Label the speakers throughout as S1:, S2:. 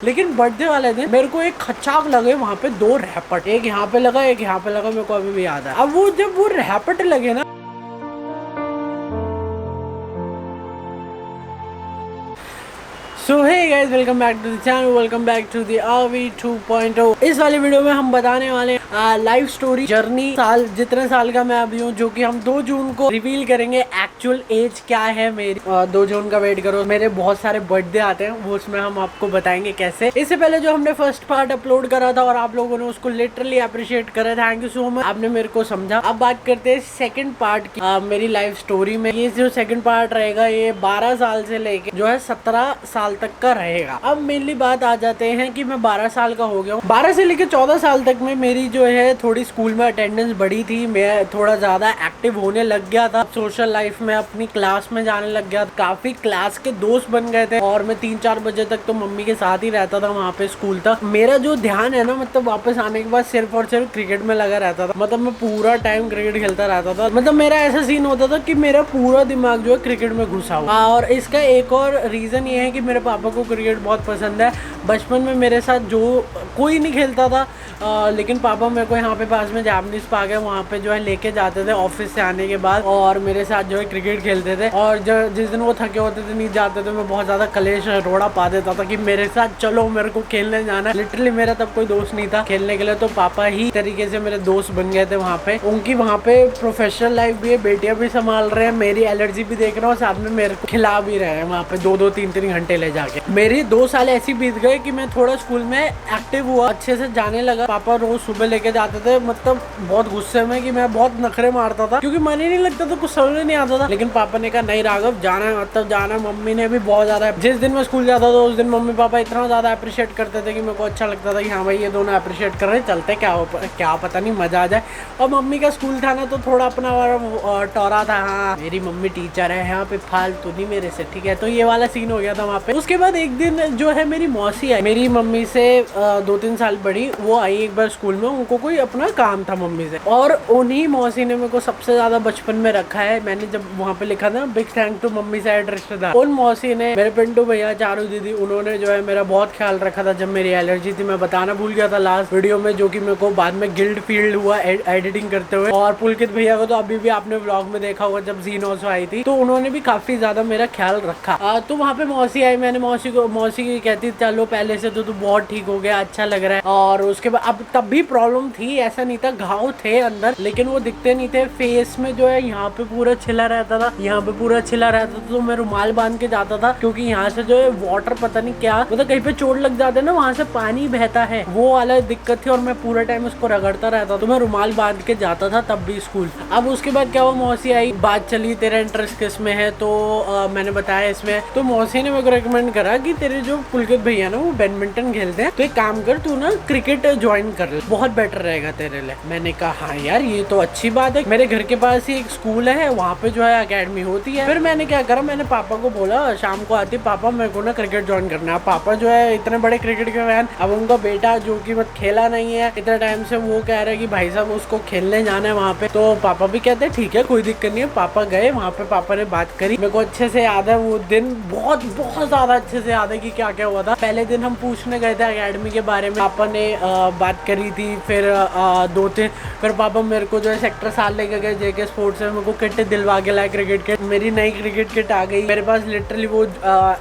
S1: लेकिन बर्थडे वाले दिन मेरे को एक खच्चाक लगे वहाँ पे 2 रैपट, एक यहाँ पे लगा एक यहाँ पे लगा, मेरे को अभी भी याद है। अब वो जब वो रैपट लगे ना, so hey guys, welcome back to the channel, welcome back to the RV 2.0। इस वाली वीडियो में हम बताने वाले लाइफ स्टोरी जर्नी, साल जितने साल का मैं अभी हूँ, जो कि हम 2 जून को रिवील करेंगे एक्चुअल एज क्या है मेरी। 2 जून का वेट करो, मेरे बहुत सारे बर्थडे आते हैं, वो उसमें हम आपको बताएंगे कैसे। इससे पहले जो हमने फर्स्ट पार्ट अपलोड करा था और आप लोगों ने उसको लिटरली अप्रिशिएट करा, थैंक यू सो मच, आपने मेरे को समझा। अब बात करते हैं सेकंड पार्ट की, मेरी लाइफ स्टोरी में। ये जो सेकंड पार्ट रहेगा ये 12 साल से लेके जो है 17 साल तक का रहेगा। अब मेनली बात आ जाते हैं कि मैं 12 साल का हो गया हूँ। 12 से लेके 14 साल तक में मेरी जो है थोड़ी स्कूल में अटेंडेंस बढ़ी थी, मैं थोड़ा ज्यादा एक्टिव होने लग गया था सोशल लाइफ में, अपनी क्लास में जाने लग गया, काफी क्लास के दोस्त बन गए थे और मैं 3-4 बजे तक तो मम्मी के साथ ही रहता था वहाँ पे स्कूल तक। मेरा जो ध्यान है ना, मतलब वापस आने के बाद सिर्फ और सिर्फ क्रिकेट में लगा रहता था, मतलब मैं पूरा टाइम क्रिकेट खेलता रहता था। मतलब मेरा ऐसा सीन होता था कि मेरा पूरा दिमाग जो है क्रिकेट में घुसा हुआ। और इसका एक और रीजन ये है कि मेरे पापा को क्रिकेट बहुत पसंद है। बचपन में मेरे साथ जो कोई नहीं खेलता था, लेकिन पापा मेरे को यहाँ पे पास में जापानीज पार्क है, वहाँ पे जो है लेके जाते थे ऑफिस से आने के बाद और मेरे साथ जो है क्रिकेट खेलते थे। और जिस दिन वो थके होते थे, नहीं जाते थे, मैं बहुत ज़्यादा कलेश रोड़ा पा देता था कि मेरे साथ चलो, मेरे को खेलने जाना है। लिटरली मेरा तब कोई दोस्त नहीं था खेलने के लिए, तो पापा ही तरीके से मेरे दोस्त बन गए थे वहाँ पे। उनकी वहाँ पे प्रोफेशनल लाइफ भी है, बेटियां भी संभाल रहे हैं, मेरी एलर्जी भी देख रहे हैं और साथ में मेरे को खिला भी रहे हैं वहाँ पे 2-2, 3-3 घंटे ले जाके। मेरी 2 साल ऐसी बीत गए कि मैं थोड़ा स्कूल में एक्टिव हुआ, अच्छे से जाने लगा। पापा रोज सुबह लेके जाते थे, मतलब बहुत गुस्से में कि मैं बहुत नखरे मारता था क्योंकि मन ही नहीं लगता था, कुछ समझ नहीं आता था। लेकिन पापा ने कहा नहीं राघव, जाना है मतलब जाना है। मम्मी ने भी बहुत ज्यादा, जिस दिन मैं स्कूल जाता था उस दिन मम्मी पापा इतना ज्यादा अप्रिशिएट करते थे कि मेरे को अच्छा लगता था कि हाँ भाई ये दोनों अप्रिशिएट कर रहे, चलते क्या पता नहीं मजा आ जाए। और मम्मी का स्कूल था ना, तो थोड़ा अपना टोरा था, हाँ मेरी मम्मी टीचर है, यहाँ पे फालतू नहीं मेरे से, ठीक है। तो ये वाला सीन हो गया था वहाँ पे। उसके बाद एक दिन जो है मेरी मौसी आई, मेरी मम्मी से 2-3 साल बड़ी, वो आई एक बार स्कूल में, उनको कोई अपना काम था मम्मी से, और उन्हीं मौसी ने मेरे को सबसे ज्यादा बचपन में रखा है। मैंने जब वहाँ पे लिखा था big thank to mummy side रिश्तेदार, उन मौसी ने, मेरे पिंटू भैया, चारू दीदी, उन्होंने जो है मेरा बहुत ख्याल रखा था जब मेरी एलर्जी थी। मैं बताना भूल गया था लास्ट वीडियो में, जो कि मेरे को बाद में गिल्ट फील हुआ एडिटिंग करते हुए। और पुलकित भैया को तो अभी भी आपने व्लॉग में देखा होगा जब जीनोस आई थी, तो उन्होंने भी काफी ज्यादा मेरा ख्याल रखा। तो वहाँ पे मौसी आई, मैंने मौसी की कहती चलो पहले से तो तू बहुत ठीक हो गया, अच्छा लग रहा है। और उसके बाद अब तब भी प्रॉब्लम थी, ऐसा नहीं था, घाव थे अंदर लेकिन वो दिखते नहीं थे। फेस में जो है यहाँ पे पूरा छिला रहता था, यहाँ पे पूरा छिला रहता था, तो मैं रुमाल बांध के जाता था क्योंकि यहाँ से जो है वाटर पता नहीं क्या, मतलब कहीं पे चोट लग जाते ना, वहाँ से पानी बहता है, वो वाला दिक्कत थी और मैं पूरा टाइम उसको रगड़ता रहता, तो मैं रुमाल बांध के जाता था तब भी स्कूल। अब उसके बाद क्या हुआ, मौसी आई, बात चली तेरा इंटरेस्ट किस में है, तो मैंने बताया इसमें। तो मौसी ने मेरे को रिकमेंड करा कि तेरे जो पुलकित भैया ना वो बैडमिंटन खेलते हैं, तो एक काम कर, तू ना क्रिकेट ज्वाइन कर ले, बहुत बेटर रहेगा तेरे लिए। मैंने कहा हाँ यार ये तो अच्छी बात है, मेरे घर के पास ही एक स्कूल है, वहाँ पे जो है अकेडमी होती है। फिर मैंने क्या करा, मैंने पापा को बोला शाम को आती, पापा मेरे को ना क्रिकेट ज्वाइन करना है। पापा जो है इतने बड़े क्रिकेट के फैन, अब उनका बेटा जो कि मत खेला नहीं है इतने टाइम से, वो कह रहा है कि भाई साहब उसको खेलने जाना है वहाँ पे, तो पापा भी कहते हैं ठीक है कोई दिक्कत नहीं है। पापा गए वहाँ पे, पापा ने बात करी, मेरे को अच्छे से याद है वो दिन, बहुत बहुत ज्यादा अच्छे से याद है कि क्या क्या हुआ था। पहले दिन हम पूछने गए थे अकेडमी के बारे में, पापा ने बात करी थी, फिर 2-3, फिर पापा मेरे को जो है सेक्टर 7 लेके गए जेके स्पोर्ट्स में, मेरे को किट दिलवा के लाए क्रिकेट किट, मेरी नई क्रिकेट किट आ गई मेरे पास। लिटरली वो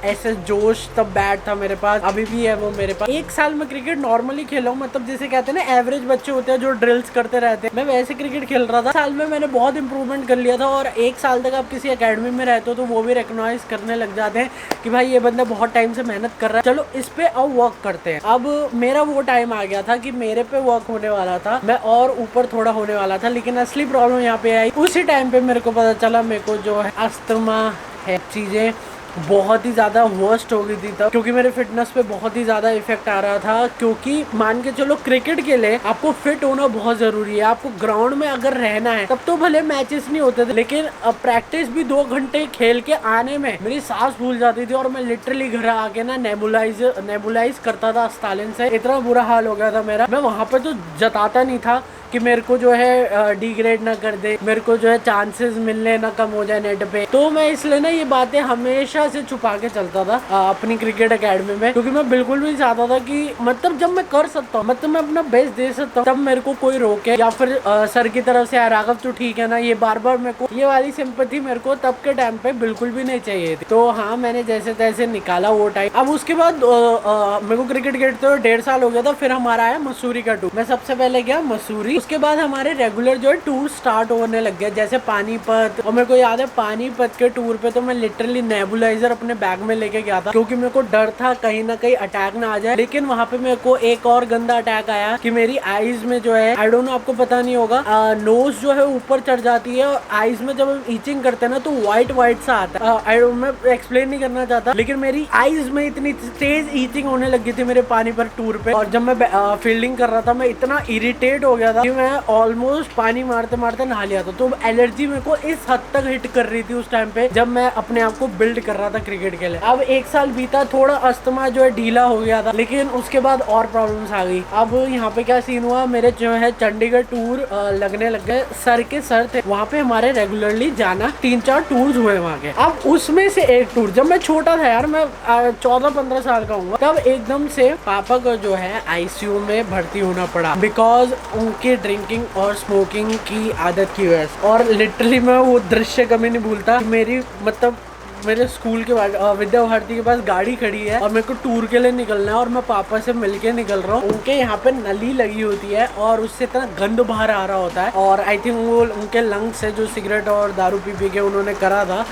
S1: SS जोश तब बैट था मेरे पास, अभी भी है वो मेरे पास। 1 साल में क्रिकेट नॉर्मली खेला हूँ, मतलब जैसे कहते हैं ना एवरेज बच्चे होते हैं जो ड्रिल्स करते रहते हैं, मैं वैसे क्रिकेट खेल रहा था। साल में मैंने बहुत इंप्रूवमेंट कर लिया था, और 1 साल तक आप किसी अकेडमी में रहते हो तो वो भी रिकॉग्नाइज करने लग जाते हैं कि भाई ये बंदा बहुत टाइम से मेहनत कर रहा है, चलो इस पे अब वर्क करते हैं। अब मेरा वो टाइम आ गया था कि मेरे पे वर्क होने वाला था, मैं और ऊपर थोड़ा होने वाला था, लेकिन असली प्रॉब्लम यहाँ पे आई उसी टाइम पे मेरे को पता चला मेरे को जो है अस्थमा है, चीजें बहुत ही ज़्यादा वर्स्ट हो गई थी तब, क्योंकि मेरे फिटनेस पे बहुत ही ज़्यादा इफेक्ट आ रहा था। क्योंकि मान के चलो क्रिकेट के लिए आपको फिट होना बहुत ज़रूरी है, आपको ग्राउंड में अगर रहना है तब तो भले मैचेस नहीं होते थे, लेकिन प्रैक्टिस भी 2 घंटे खेल के आने में मेरी सांस भूल जाती थी और मैं लिटरली घर आके ना नेबुलाइज करता था अस्तालिन से, इतना बुरा हाल हो गया था मेरा। मैं वहाँ पे तो जताता नहीं था कि मेरे को जो है डिग्रेड ना कर दे, मेरे को जो है चांसेस मिलने ना कम हो जाए नेट पे। तो मैं इसलिए ना ये बातें हमेशा से छुपा के चलता था अपनी क्रिकेट एकेडमी में, क्योंकि मैं बिल्कुल भी चाहता था कि मतलब जब मैं कर सकता हूँ, मतलब मैं अपना बेस्ट दे सकता हूँ, तब मेरे को कोई रोके या फिर सर की तरफ से राघव तो ठीक है ना, ये बार बार मेरे को ये वाली सिंपैथी मेरे को तब के टाइम पे बिल्कुल भी नहीं चाहिए थी। तो हाँ, मैंने जैसे तैसे निकाला वो टाइम। अब उसके बाद मेरे को क्रिकेट खेलते हुए 1.5 साल हो गया था। फिर हमारा आया मसूरी का टूर। मैं सबसे पहले गया मसूरी, उसके बाद हमारे रेगुलर जो है टूर स्टार्ट होने लग गया, जैसे पानीपत। और मेरे को याद है पानीपत के टूर पे तो मैं लिटरली नेबुलाइजर अपने बैग में लेके गया था, क्योंकि मेरे को डर था कहीं ना कहीं अटैक ना आ जाए। लेकिन वहाँ पे मेरे को एक और गंदा अटैक आया कि मेरी आईज में जो है, आई डोंट नो आपको पता नहीं होगा, नोज जो है ऊपर चढ़ जाती है और आईज में जब हम ईचिंग करते हैं ना तो व्हाइट व्हाइट सा आता है। आई डोंट, मैं एक्सप्लेन नहीं करना चाहता, लेकिन मेरी आईज में इतनी तेज ईचिंग होने लगी थी मेरे पानीपत टूर पे। और जब मैं फील्डिंग कर रहा था मैं इतना इरिटेट हो गया था कि मैं ऑलमोस्ट पानी मारते मारते नहा लिया था। तो एलर्जी मेरे को इस हद तक हिट कर रही थी उस टाइम पे, जब मैं अपने आप को बिल्ड कर रहा था क्रिकेट के लिए। अब 1 साल बीता, थोड़ा अस्थमा जो है ढीला हो गया था, लेकिन उसके बाद और प्रॉब्लम्स आ गई। अब यहाँ पे क्या सीन हुआ, मेरे जो है चंडीगढ़ टूर लगने लग गए। सर के सर थे वहाँ पे, हमारे रेगुलरली जाना 3-4 टूर्स हुए वहाँ के। अब उसमें से एक टूर, जब मैं छोटा था यार, मैं 14-15 साल का हूँ, तब एकदम से पापा को जो है आईसीयू में भर्ती होना पड़ा, बिकॉज उनकी ड्रिंकिंग और स्मोकिंग की आदत की वजह से। और लिटरली मैं वो दृश्य कभी नहीं भूलता। मेरी मतलब मेरे स्कूल के विद्या भारती के पास गाड़ी खड़ी है और मेरे को टूर के लिए निकलना है और मैं पापा से मिलके निकल रहा हूँ। उनके यहाँ पे नली लगी होती है और उससे इतना गंद बाहर आ रहा होता है, और आई थिंक वो उनके लंग्स से जो सिगरेट और दारू पी के उन्होंने करा था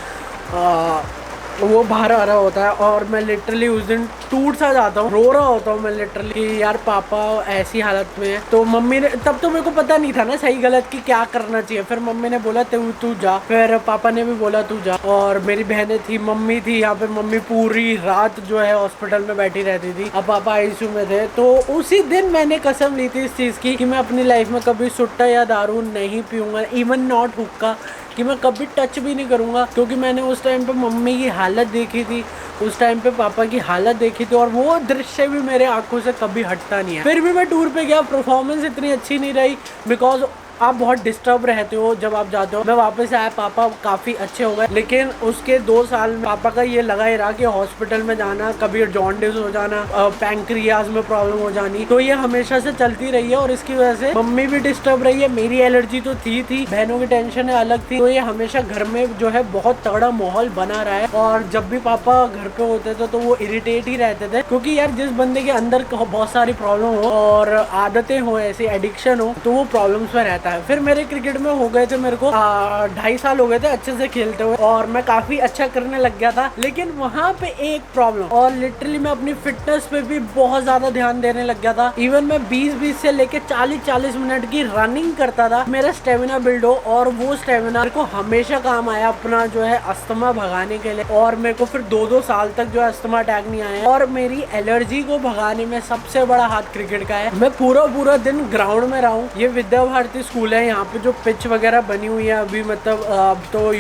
S1: वो बाहर आ रहा होता है। और मैं लिटरली उस दिन टूट सा जाता हूँ, रो रहा होता हूँ मैं लिटरली कि यार पापा ऐसी हालत में है। तो मम्मी ने, तब तो मेरे को पता नहीं था ना सही गलत की क्या करना चाहिए। फिर मम्मी ने बोला तू जा, फिर पापा ने भी बोला तू जा। और मेरी बहनें थी, मम्मी थी यहाँ पे। मम्मी पूरी रात जो है हॉस्पिटल में बैठी रहती थी, अब पापा आईसीयू में थे। तो उसी दिन मैंने कसम ली थी इस चीज़ की कि मैं अपनी लाइफ में कभी सुट्टा या दारू नहीं पीऊँगा, इवन नॉट हुक्का, कि मैं कभी टच भी नहीं करूँगा। क्योंकि मैंने उस टाइम पे मम्मी की हालत देखी थी, उस टाइम पे पापा की हालत देखी थी, और वो दृश्य भी मेरे आंखों से कभी हटता नहीं है। फिर भी मैं टूर पे गया, परफॉर्मेंस इतनी अच्छी नहीं रही, बिकॉज आप बहुत डिस्टर्ब रहते हो जब आप जाते हो। मैं वापस आया, पापा काफ़ी अच्छे हो गए, लेकिन उसके 2 साल में पापा का ये लगा ही रहा कि हॉस्पिटल में जाना, कभी जॉन्डिस हो जाना, पैंक्रियाज में प्रॉब्लम हो जानी, तो ये हमेशा से चलती रही है। और इसकी वजह से मम्मी भी डिस्टर्ब रही है। मेरी एलर्जी तो थी, बहनों की टेंशन अलग थी, तो ये हमेशा घर में जो है बहुत तगड़ा माहौल बना रहा है। और जब भी पापा घर पे होते थे तो वो इरिटेट ही रहते थे, क्योंकि यार जिस बंदे के अंदर बहुत सारी प्रॉब्लम हो और आदतें हो, ऐसी एडिक्शन हो, तो वो प्रॉब्लम्स में रहता है। फिर मेरे क्रिकेट में हो गए थे, मेरे को 2.5 साल हो गए थे अच्छे से खेलते हुए, और मैं काफी अच्छा करने लग गया था। लेकिन वहाँ पे एक प्रॉब्लम, और लिटरली मैं अपनी फिटनेस पे भी बहुत ज्यादा ध्यान देने लग गया था। इवन मैं 20-20 से लेके 40-40 मिनट की रनिंग करता था, मेरा स्टेमिना बिल्ड हो। और वो स्टेमिना मेरे को हमेशा काम आया अपना जो है अस्थमा भगाने के लिए। और मेरे को फिर 2-2 साल तक जो है अस्थमा अटैक नहीं आया। और मेरी एलर्जी को भगाने में सबसे बड़ा हाथ क्रिकेट का है। मैं पूरा दिन ग्राउंड में रहा हूँ। ये विद्या भारती स्कूल है, यहाँ पे जो पिच वगैरह बनी हुई है अभी, मतलब अब तो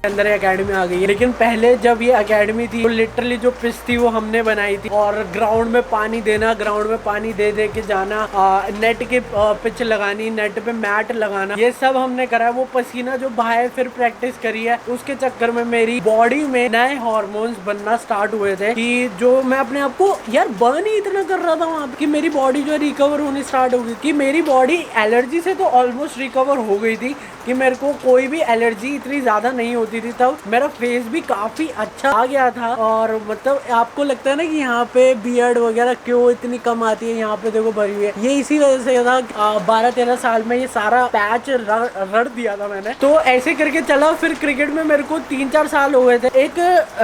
S1: अंदर एकेडमी आ गई है, लेकिन पहले जब ये एकेडमी थी तो लिटरली जो पिच थी वो हमने बनाई थी। और ग्राउंड में पानी देना, ग्राउंड में पानी दे के जाना, नेट के पिच लगानी, नेट पे मैट लगाना, ये सब हमने करा है। वो पसीना जो बहाए फिर प्रैक्टिस करी है, उसके चक्कर में मेरी बॉडी में नए हार्मोन्स बनना स्टार्ट हुए थे कि जो मैं अपने आप को यार बर्न ही इतना कर रहा था वहाँ पे कि मेरी बॉडी जो है रिकवर होनी स्टार्ट हो गई। कि मेरी बॉडी एलर्जी से तो ऑलमोस्ट रिकवर हो गई थी, कि मेरे को कोई भी एलर्जी इतनी ज्यादा नहीं होती थी। तब मेरा फेस भी काफी अच्छा आ गया था। और मतलब आपको लगता है ना कि यहाँ पे बियर्ड वगैरह क्यों इतनी कम आती है, यहाँ पे देखो भरी हुई है, ये इसी वजह से था। 12-13 साल में ये सारा पैच रड़ दिया था मैंने। तो ऐसे करके चला। फिर क्रिकेट में मेरे को 3-4 साल हो गए थे, एक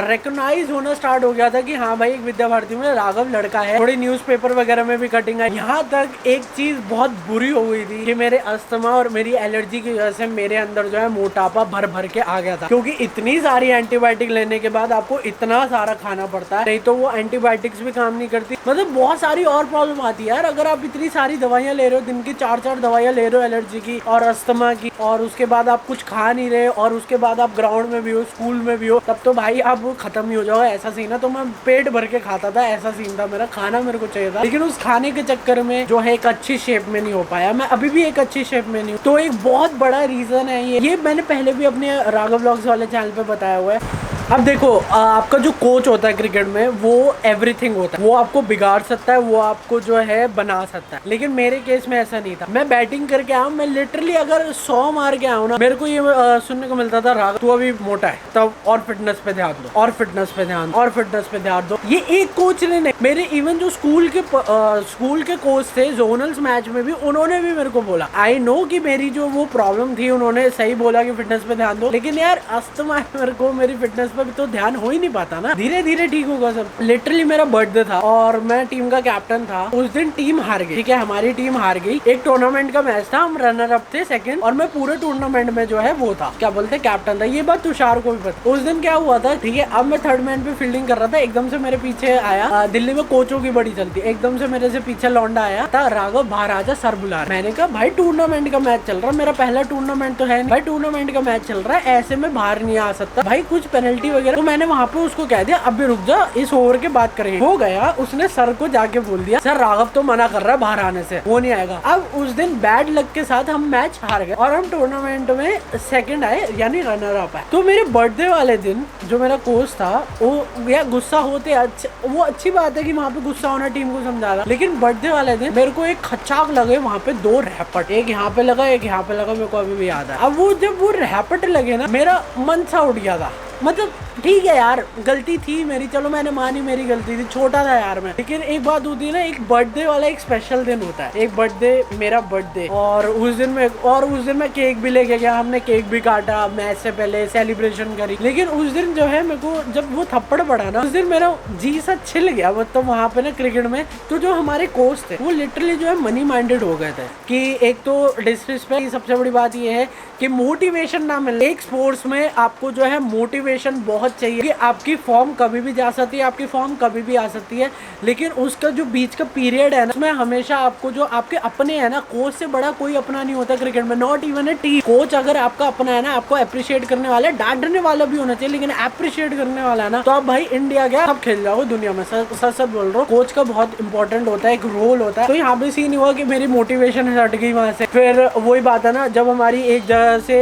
S1: रिकॉग्नाइज होना स्टार्ट हो गया था कि हाँ भाई एक विद्या भारती में राघव लड़का है। थोड़ी न्यूज़पेपर वगैरह में भी कटिंग है। यहाँ तक एक चीज बहुत बुरी हो गई थी कि मेरे अस्थमा और मेरी एलर्जी की वजह से मेरे अंदर जो है मोटापा भर के आ गया था। क्योंकि इतनी सारी एंटीबायोटिक लेने के बाद आपको इतना सारा खाना पड़ता है, नहीं तो वो एंटीबायोटिक्स भी काम नहीं करती। मतलब बहुत सारी और प्रॉब्लम आती है यार, अगर आप इतनी सारी दवाइयाँ ले रहे हो, दिन की 4-4 दवाइयाँ ले रहे हो एलर्जी की और अस्थमा की, और उसके बाद आप कुछ खा नहीं रहे, और उसके बाद आप ग्राउंड में भी हो, स्कूल में भी हो, तब तो भाई आप वो खत्म ही हो जाओगे। ऐसा सीन है, तो मैं पेट भर के खाता था, ऐसा सीन था मेरा, खाना मेरे को चाहिए था। लेकिन उस खाने के चक्कर में जो है एक अच्छी शेप में नहीं हो पाया, मैं अभी भी एक अच्छी शेप में नहीं हूँ। तो एक बहुत बड़ा रीजन है ये मैंने पहले भी अपने राघव व्लॉग्स वाले चैनल पे बताया हुआ है। अब देखो, आपका जो कोच होता है क्रिकेट में, वो एवरीथिंग होता है, वो आपको बिगाड़ सकता है, वो आपको जो है बना सकता है। लेकिन मेरे केस में ऐसा नहीं था। मैं बैटिंग करके आया हूँ, मैं लिटरली अगर 100 मार के आया हूँ ना, मेरे को ये सुनने को मिलता था, राघव तू अभी मोटा है, तब और फिटनेस पे ध्यान दो, और फिटनेस पे ध्यान, और फिटनेस पे ध्यान दो। ये एक कोच ने नहीं, मेरे इवन जो स्कूल के कोच थे जोनल्स मैच में भी, उन्होंने भी मेरे को बोला, आई नो कि मेरी जो वो प्रॉब्लम थी, उन्होंने सही बोला कि फिटनेस पे ध्यान दो, लेकिन यार अस्थमा है मेरे को, मेरी फिटनेस पे भी तो ध्यान हो ही नहीं पाता ना। धीरे धीरे ठीक होगा सब। लिटरली मेरा बर्थडे था और मैं टीम का कैप्टन था। उस दिन टीम हार गई, ठीक है, हमारी टीम हार गई। एक टूर्नामेंट का मैच था, हम रनर अप थे, सेकंड, और मैं पूरे टूर्नामेंट में जो है वो था, क्या बोलते, कैप्टन था। ये बात तुषार को भी पता। उस दिन क्या हुआ था, ठीक है, अब मैं थर्ड मैन पे फील्डिंग कर रहा था, एकदम से मेरे पीछे आया, दिल्ली में कोचों की बड़ी चलती, एकदम से मेरे से पीछे लौंडा आया था, राघव बाहर आजा, सर बुला रहा। मैंने कहा भाई टूर्नामेंट का मैच चल रहा है, मेरा पहला टूर्नामेंट तो है नहीं भाई, टूर्नामेंट का मैच चल रहा है, ऐसे में बाहर नहीं आ सकता भाई, कुछ पेनल्टी वगैरह। तो मैंने वहाँ पे उसको कह दिया अभी रुक जा, इस ओवर के बात करेंगे। हो गया, उसने सर को जाके बोल दिया, सर राघव तो मना कर रहा है बाहर आने से, वो नहीं आएगा। अब उस दिन बैड लक के साथ हम मैच हार गए और हम टूर्नामेंट में सेकंड आए, यानी रनर अप आए। तो मेरे बर्थडे वाले दिन जो मेरा कोच था, वो या गुस्सा होते, वो अच्छी बात है कि वहाँ पे गुस्सा होना टीम को समझा रहा, लेकिन बर्थडे वाले दिन मेरे को एक खच्चाक लगे वहाँ पे, 2 रैपट, एक यहाँ पे लगा, एक यहाँ पे लगा, मेरे को अभी भी याद है। अब वो जब वो रैपट लगे ना, मेरा मन सा उठ गया था। मतलब ठीक है यार, गलती थी मेरी, चलो मैंने मानी मेरी गलती थी, छोटा था यार मैं, लेकिन एक बात होती है ना, एक बर्थडे वाला एक स्पेशल दिन होता है, एक बर्थडे, मेरा बर्थडे, और उस दिन मैं केक भी लेके गया, हमने केक भी काटा, मैच से पहले सेलिब्रेशन करी। लेकिन उस दिन जो है मेरे को जब वो थप्पड़ पड़ा ना, उस दिन मेरा जी सा छिल गया। मतलब वहाँ पे ना क्रिकेट में तो जो हमारे कोच थे वो लिटरली जो है मनी माइंडेड हो गए थे, कि एक तो डिसरिस्पेक्ट, सबसे बड़ी बात ये है कि मोटिवेशन ना मिले। एक स्पोर्ट्स में आपको जो है मोटिवेशन बहुत चाहिए, कि आपकी फॉर्म कभी भी जा सकती है, आपकी फॉर्म कभी भी आ सकती है, लेकिन उसका जो बीच का पीरियड है ना, उसमें हमेशा आपको जो आपके अपने है ना, कोच से बड़ा कोई अपना नहीं होता क्रिकेट में, not even a team. Coach अगर आपका अपना है ना, आपको अप्रिशिएट करने वाला, डांटने वाला भी होना चाहिए, लेकिन अप्रिशिएट करने वाला ना, तो आप भाई इंडिया क्या सब खेल जाओ दुनिया में। सच बोल रहा हूँ, कोच का बहुत इंपॉर्टेंट होता है, एक रोल होता है। तो यहाँ पे सीन हुआ कि मेरी मोटिवेशन हट गई वहां से। फिर वही बात है ना, जब हमारी एक जगह से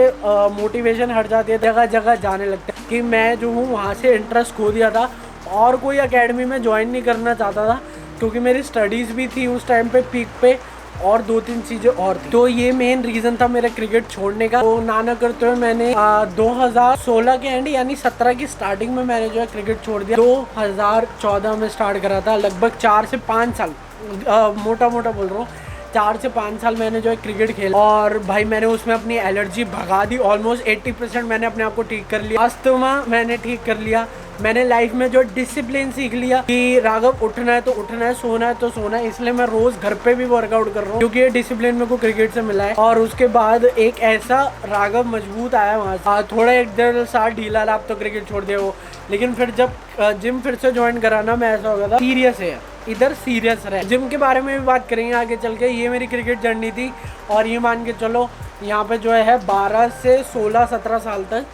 S1: मोटिवेशन हट जाती है, जगह जगह जाने लगता है, कि मैं जो हूँ वहाँ से इंटरेस्ट खो दिया था और कोई एकेडमी में ज्वाइन नहीं करना चाहता था, क्योंकि मेरी स्टडीज़ भी थी उस टाइम पे पीक पे, और 2-3 चीज़ें और थी। तो ये मेन रीज़न था मेरा क्रिकेट छोड़ने का। तो नाना करते हुए मैंने 2016 के एंड यानी 17 की स्टार्टिंग में मैंने जो है क्रिकेट छोड़ दिया। 2014 में स्टार्ट करा था, लगभग 4 से 5 साल, मोटा मोटा बोल रहा हूँ, 4 से 5 साल मैंने जो है क्रिकेट खेला, और भाई मैंने उसमें अपनी एलर्जी भगा दी, ऑलमोस्ट 80% मैंने अपने आप को ठीक कर लिया, अस्थमा मैंने ठीक कर लिया, मैंने लाइफ में जो डिसिप्लिन सीख लिया कि राघव उठना है तो उठना है, सोना है तो सोना है, इसलिए मैं रोज घर पे भी वर्कआउट कर रहा हूँ, क्योंकि ये डिसिप्लिन मेरे को क्रिकेट से मिला है। और उसके बाद एक ऐसा राघव मजबूत आया वहाँ से, थोड़ा 1-1.5 साल ढीला आप तो क्रिकेट छोड़ दे वो, लेकिन फिर जब जिम फिर से ज्वाइन कराना, मैं ऐसा हो गया था सीरियस है, इधर सीरियस रहे। जिम के बारे में भी बात करेंगे आगे चल के। ये मेरी क्रिकेट जर्नी थी, और ये मान के चलो यहाँ पे जो है 12 से 16-17 साल तक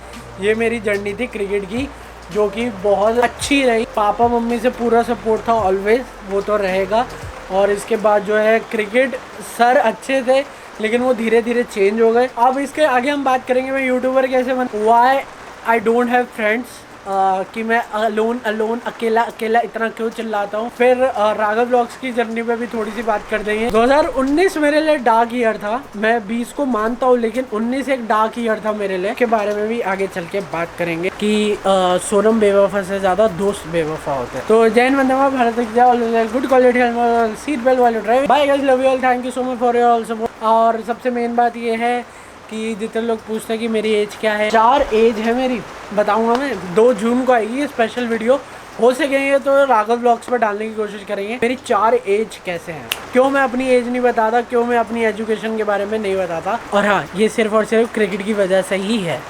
S1: ये मेरी जर्नी थी क्रिकेट की, जो कि बहुत अच्छी रही। पापा मम्मी से पूरा सपोर्ट था ऑलवेज, वो तो रहेगा। और इसके बाद जो है क्रिकेट सर अच्छे थे, लेकिन वो धीरे धीरे चेंज हो गए। अब इसके आगे हम बात करेंगे मैं यूट्यूबर कैसे बन, why I don't have friends, कि मैं अलोन अकेला इतना क्यों चिल्लाता हूँ। फिर राघव व्लॉग्स की जर्नी पे भी थोड़ी सी बात कर देंगे। 2019 मेरे लिए डार्क ईयर था, मैं 20 को मानता हूँ, लेकिन 19 एक डार्क ईयर था मेरे लिए, के बारे में भी आगे चल के बात करेंगे कि सोनम बेवफा से ज्यादा दोस्त बेवफा होते हैं। तो जय हिंद, वंदे मातरम, भारत की जय, गुड क्वालिटी सीट बेल्ट वाले drive, bye guys, love you all, thank you so much for your all support. और सबसे मेन बात ये है कि जितने लोग पूछते हैं कि मेरी एज क्या है, 4 एज है मेरी, बताऊंगा मैं। 2 जून को आएगी ये स्पेशल वीडियो, हो सकेंगे तो राघव ब्लॉग्स पर डालने की कोशिश करेंगे मेरी 4 एज कैसे हैं। क्यों मैं अपनी एज नहीं बताता, क्यों मैं अपनी एजुकेशन के बारे में नहीं बताता, और हाँ, ये सिर्फ और सिर्फ क्रिकेट की वजह से ही है।